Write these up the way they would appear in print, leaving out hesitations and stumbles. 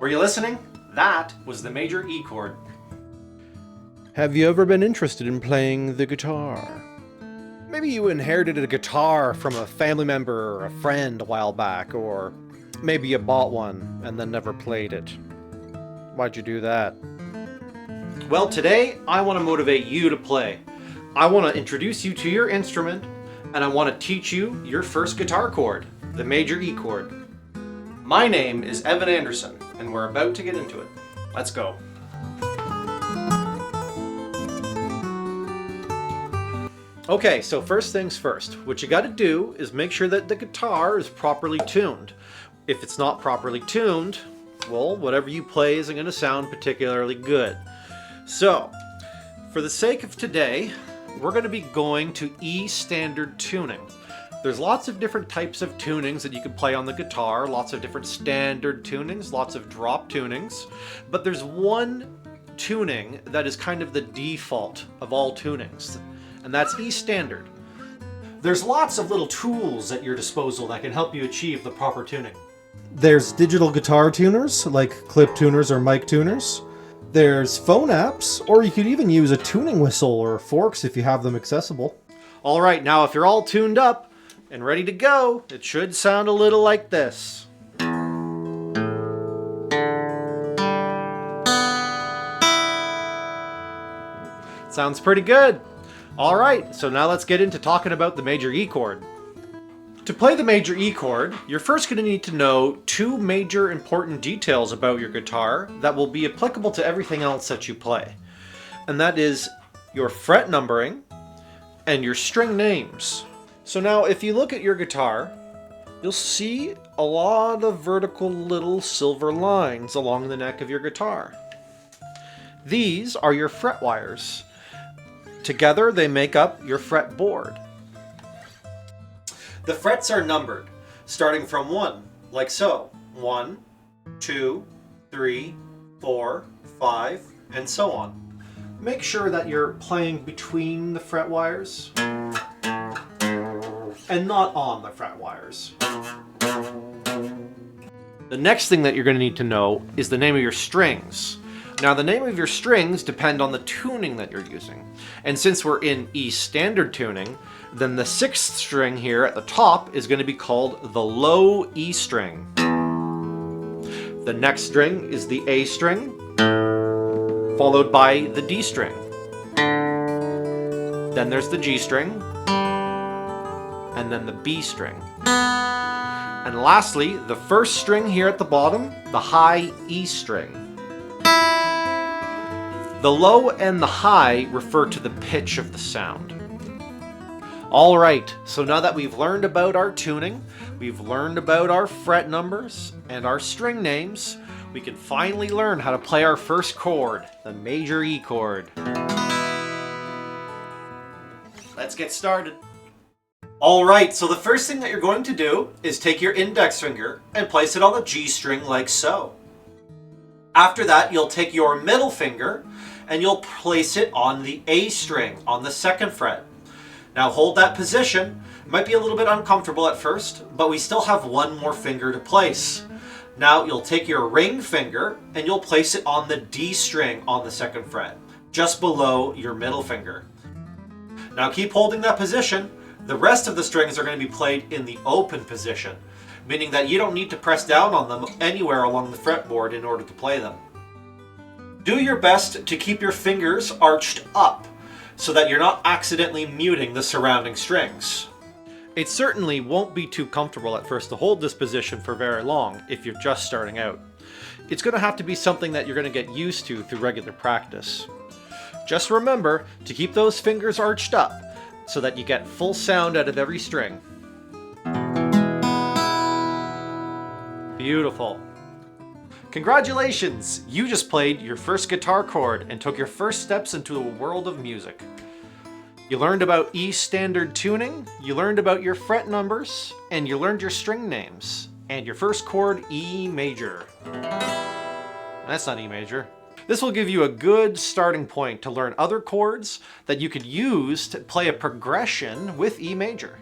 Were you listening? That was the major E chord. Have you ever been interested in playing the guitar? Maybe you inherited a guitar from a family member or a friend a while back, or maybe you bought one and then never played it. Why'd you do that? Well, today I want to motivate you to play. I want to introduce you to your instrument, and I want to teach you your first guitar chord, the major E chord. My name is Evan Anderson, and we're about to get into it. Let's go. Okay, so first things first. What you got to do is make sure that the guitar is properly tuned. If it's not properly tuned, well, whatever you play isn't going to sound particularly good. So, for the sake of today, we're going to be going to E standard tuning. There's lots of different types of tunings that you can play on the guitar, lots of different standard tunings, lots of drop tunings, but there's one tuning that is kind of the default of all tunings, and that's E standard. There's lots of little tools at your disposal that can help you achieve the proper tuning. There's digital guitar tuners, like clip tuners or mic tuners. There's phone apps, or you could even use a tuning whistle or forks if you have them accessible. All right, now if you're all tuned up and ready to go, it should sound a little like this. Sounds pretty good. All right, so now let's get into talking about the major E chord. To play the major E chord, you're first going to need to know two major important details about your guitar that will be applicable to everything else that you play. And that is your fret numbering and your string names. So now if you look at your guitar, you'll see a lot of vertical little silver lines along the neck of your guitar. These are your fret wires. Together they make up your fretboard. The frets are numbered, starting from 1, like so. 1, 2, 3, 4, 5, and so on. Make sure that you're playing between the fret wires and not on the fret wires. The next thing that you're going to need to know is the name of your strings. Now, the name of your strings depend on the tuning that you're using. And since we're in E standard tuning, then the 6th string here at the top is going to be called the low E string. The next string is the A string, followed by the D string. Then there's the G string, and then the B string. And lastly, the first string here at the bottom, the high E string. The low and the high refer to the pitch of the sound. All right, so now that we've learned about our tuning, we've learned about our fret numbers and our string names, we can finally learn how to play our first chord, the major E chord. Let's get started. All right, so the first thing that you're going to do is take your index finger and place it on the G string like so. After that, you'll take your middle finger and you'll place it on the A string on the 2nd fret. Now hold that position. It might be a little bit uncomfortable at first, but we still have one more finger to place. Now you'll take your ring finger and you'll place it on the D string on the 2nd fret, just below your middle finger. Now keep holding that position. The rest of the strings are going to be played in the open position, meaning that you don't need to press down on them anywhere along the fretboard in order to play them. Do your best to keep your fingers arched up so that you're not accidentally muting the surrounding strings. It certainly won't be too comfortable at first to hold this position for very long if you're just starting out. It's going to have to be something that you're going to get used to through regular practice. Just remember to keep those fingers arched up so that you get full sound out of every string. Beautiful. Congratulations! You just played your first guitar chord and took your first steps into the world of music. You learned about E standard tuning, you learned about your fret numbers, and you learned your string names, and your first chord, E major. That's not E major. This will give you a good starting point to learn other chords that you could use to play a progression with E major.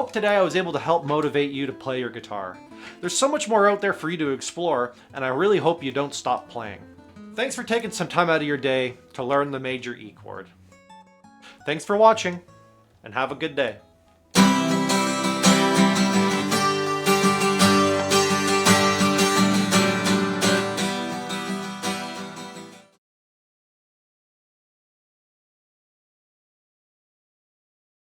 hope today I was able to help motivate you to play your guitar. There's so much more out there for you to explore, and I really hope you don't stop playing. Thanks for taking some time out of your day to learn the major E chord. Thanks for watching, and have a good day.